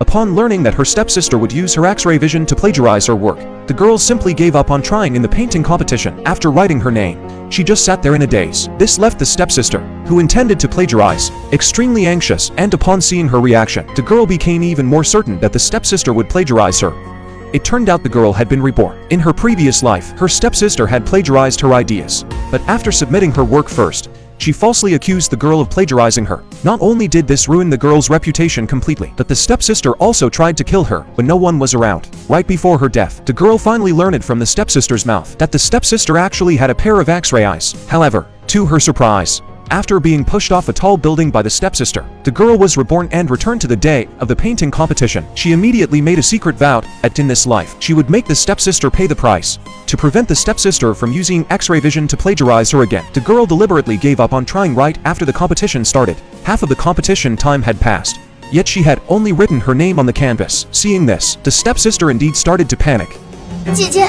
Upon learning that her stepsister would use her X-ray vision to plagiarize her work, the girl simply gave up on trying in the painting competition. After writing her name, she just sat there in a daze. This left the stepsister, who intended to plagiarize, extremely anxious, and upon seeing her reaction, the girl became even more certain that the stepsister would plagiarize her. It turned out the girl had been reborn. In her previous life, her stepsister had plagiarized her ideas, but after submitting her work first, she falsely accused the girl of plagiarizing her. Not only did this ruin the girl's reputation completely, but the stepsister also tried to kill her when no one was around. Right before her death, the girl finally learned from the stepsister's mouth that the stepsister actually had a pair of X-ray eyes. However, to her surprise, after being pushed off a tall building by the stepsister, the girl was reborn and returned to the day of the painting competition. She immediately made a secret vow that in this life, she would make the stepsister pay the price to prevent the stepsister from using X-ray vision to plagiarize her again. The girl deliberately gave up on trying right after the competition started. Half of the competition time had passed, yet she had only written her name on the canvas. Seeing this, the stepsister indeed started to panic. 姐姐，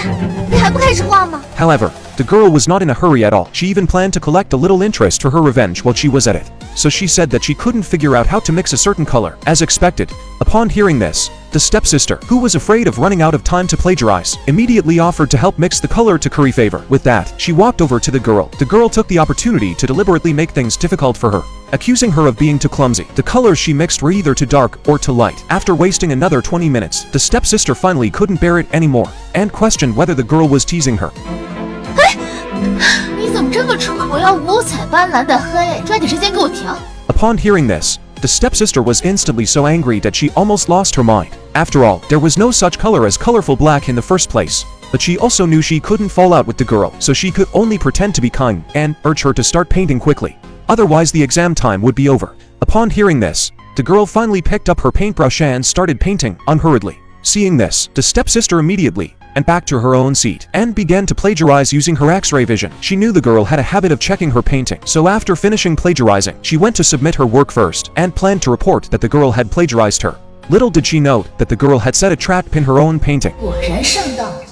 你还不开始画吗？ However, the girl was not in a hurry at all. She even planned to collect a little interest for her revenge while she was at it. So she said that she couldn't figure out how to mix a certain color. As expected, upon hearing this, the stepsister, who was afraid of running out of time to plagiarize, immediately offered to help mix the color to curry favor. With that, she walked over to the girl. The girl took the opportunity to deliberately make things difficult for her, accusing her of being too clumsy. The colors she mixed were either too dark or too light. After wasting another 20 minutes, the stepsister finally couldn't bear it anymore and questioned whether the girl was teasing her. 你怎么这么蠢？我要五彩斑斓的黑，抓紧时间给我调。 Upon hearing this, the stepsister was instantly so angry that she almost lost her mind. After all, there was no such color as colorful black in the first place. But she also knew she couldn't fall out with the girl, so she could only pretend to be kind and urge her to start painting quickly. Otherwise the exam time would be over. Upon hearing this, the girl finally picked up her paintbrush and started painting unhurriedly. Seeing this, the stepsister immediately went back to her own seat and began to plagiarize using her X-ray vision. She knew the girl had a habit of checking her painting, so after finishing plagiarizing, she went to submit her work first and planned to report that the girl had plagiarized her. Little did she know that the girl had set a trap in her own painting. 果然上当。